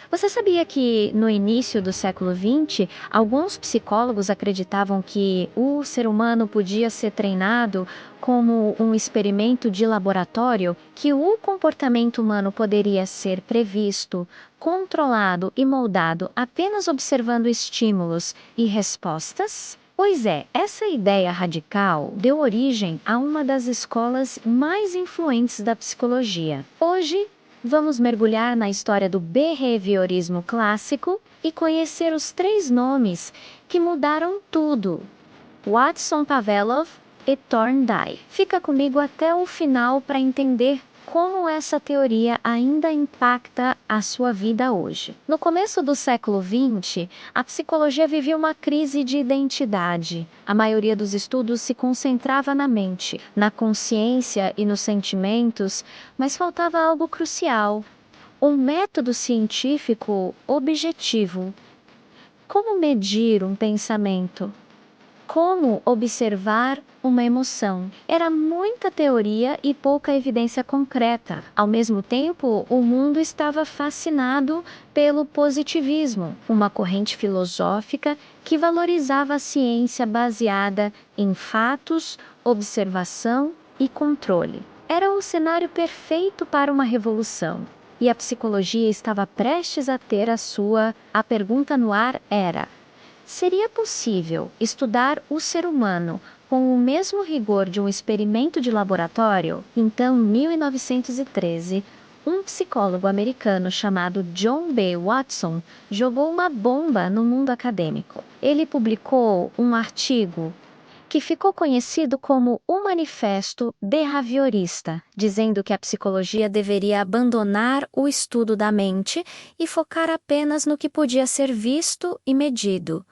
Você sabia que, no início do século XX, alguns psicólogos acreditavam que o ser humano podia ser treinado como um experimento de laboratório, que o comportamento humano poderia ser previsto, controlado e moldado apenas observando estímulos e respostas? Pois é, essa ideia radical deu origem a uma das escolas mais influentes da psicologia. Hoje, vamos mergulhar na história do behaviorismo clássico e conhecer os três nomes que mudaram tudo: Watson, Pavlov e Thorndike. Fica comigo até o final para entender como essa teoria ainda impacta a sua vida hoje. No começo do século XX, a psicologia vivia uma crise de identidade. A maioria dos estudos se concentrava na mente, na consciência e nos sentimentos, mas faltava algo crucial: um método científico objetivo. Como medir um pensamento? Como observar uma emoção? Era muita teoria e pouca evidência concreta. Ao mesmo tempo, o mundo estava fascinado pelo positivismo, uma corrente filosófica que valorizava a ciência baseada em fatos, observação e controle. Era o cenário perfeito para uma revolução. E a psicologia estava prestes a ter a sua. A pergunta no ar era: seria possível estudar o ser humano com o mesmo rigor de um experimento de laboratório? Então, em 1913, um psicólogo americano chamado John B. Watson jogou uma bomba no mundo acadêmico. Ele publicou um artigo que ficou conhecido como o Manifesto Behaviorista, dizendo que a psicologia deveria abandonar o estudo da mente e focar apenas no que podia ser visto e medido: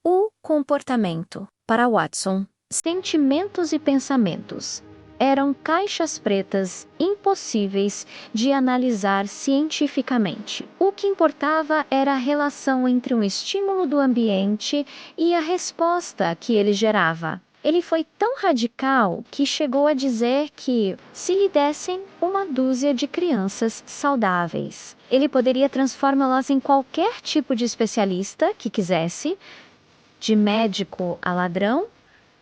o comportamento. Para Watson, sentimentos e pensamentos eram caixas pretas impossíveis de analisar cientificamente. O que importava era a relação entre um estímulo do ambiente e a resposta que ele gerava. Ele foi tão radical que chegou a dizer que, se lhe dessem uma dúzia de crianças saudáveis, ele poderia transformá-las em qualquer tipo de especialista que quisesse, de médico a ladrão,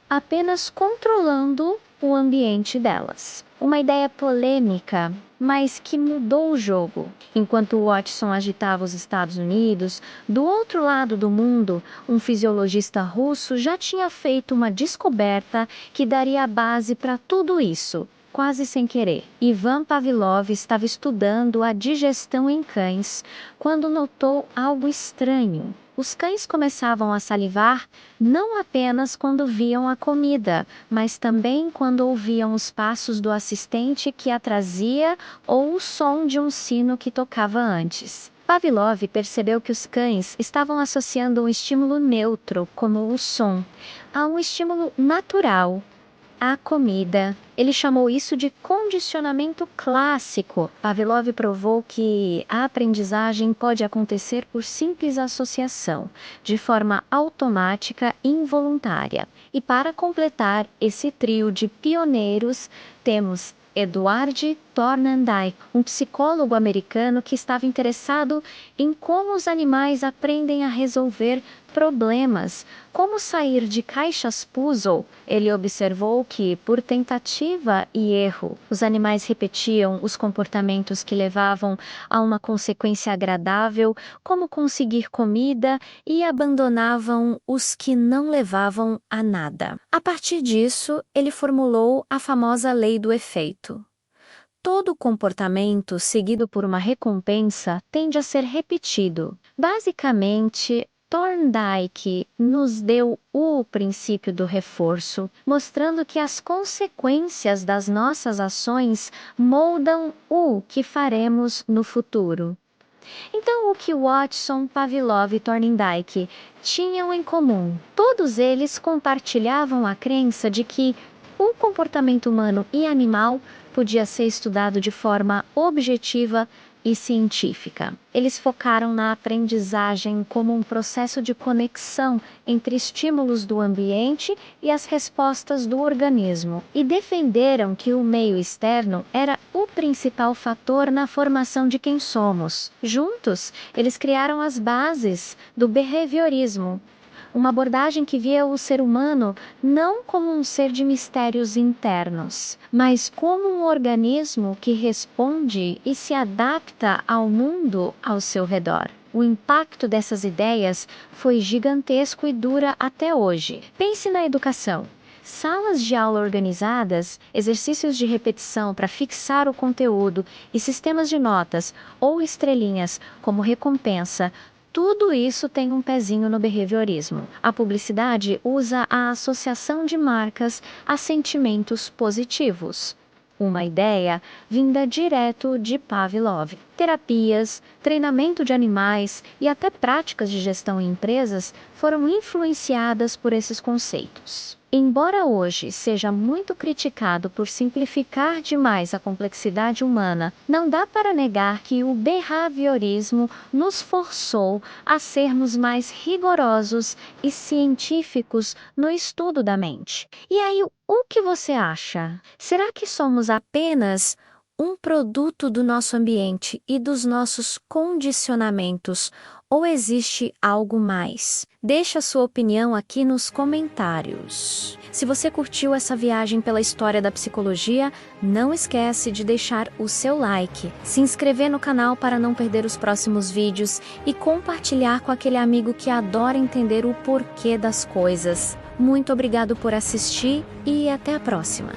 apenas controlando o ambiente delas. Uma ideia polêmica, mas que mudou o jogo. Enquanto Watson agitava os Estados Unidos, do outro lado do mundo, um fisiologista russo já tinha feito uma descoberta que daria a base para tudo isso. Quase sem querer, Ivan Pavlov estava estudando a digestão em cães quando notou algo estranho. Os cães começavam a salivar não apenas quando viam a comida, mas também quando ouviam os passos do assistente que a trazia ou o som de um sino que tocava antes. Pavlov percebeu que os cães estavam associando um estímulo neutro, como o som, a um estímulo natural, a comida. Ele chamou isso de condicionamento clássico. Pavlov provou que a aprendizagem pode acontecer por simples associação, de forma automática e involuntária. E para completar esse trio de pioneiros, temos Edward Thorndike, um psicólogo americano que estava interessado em como os animais aprendem a resolver problemas, como sair de caixas puzzle. Ele observou que, por tentativa e erro, os animais repetiam os comportamentos que levavam a uma consequência agradável, como conseguir comida, e abandonavam os que não levavam a nada. A partir disso, ele formulou a famosa lei do efeito. Todo comportamento seguido por uma recompensa tende a ser repetido. Basicamente, Thorndike nos deu o princípio do reforço, mostrando que as consequências das nossas ações moldam o que faremos no futuro. Então, o que Watson, Pavlov e Thorndike tinham em comum? Todos eles compartilhavam a crença de que o comportamento humano e animal podia ser estudado de forma objetiva e científica. Eles focaram na aprendizagem como um processo de conexão entre estímulos do ambiente e as respostas do organismo, e defenderam que o meio externo era o o principal fator na formação de quem somos. Juntos, eles criaram as bases do behaviorismo, uma abordagem que via o ser humano não como um ser de mistérios internos, mas como um organismo que responde e se adapta ao mundo ao seu redor. O impacto dessas ideias foi gigantesco e dura até hoje. Pense na educação. Salas de aula organizadas, exercícios de repetição para fixar o conteúdo e sistemas de notas ou estrelinhas como recompensa. Tudo isso tem um pezinho no behaviorismo. A publicidade usa a associação de marcas a sentimentos positivos. Uma ideia vinda direto de Pavlov. Terapias, treinamento de animais e até práticas de gestão em empresas foram influenciadas por esses conceitos. Embora hoje seja muito criticado por simplificar demais a complexidade humana, não dá para negar que o behaviorismo nos forçou a sermos mais rigorosos e científicos no estudo da mente. E aí, o que você acha? Será que somos apenas um produto do nosso ambiente e dos nossos condicionamentos, ou existe algo mais? Deixe a sua opinião aqui nos comentários. Se você curtiu essa viagem pela história da psicologia, não esquece de deixar o seu like, se inscrever no canal para não perder os próximos vídeos e compartilhar com aquele amigo que adora entender o porquê das coisas. Muito obrigado por assistir e até a próxima!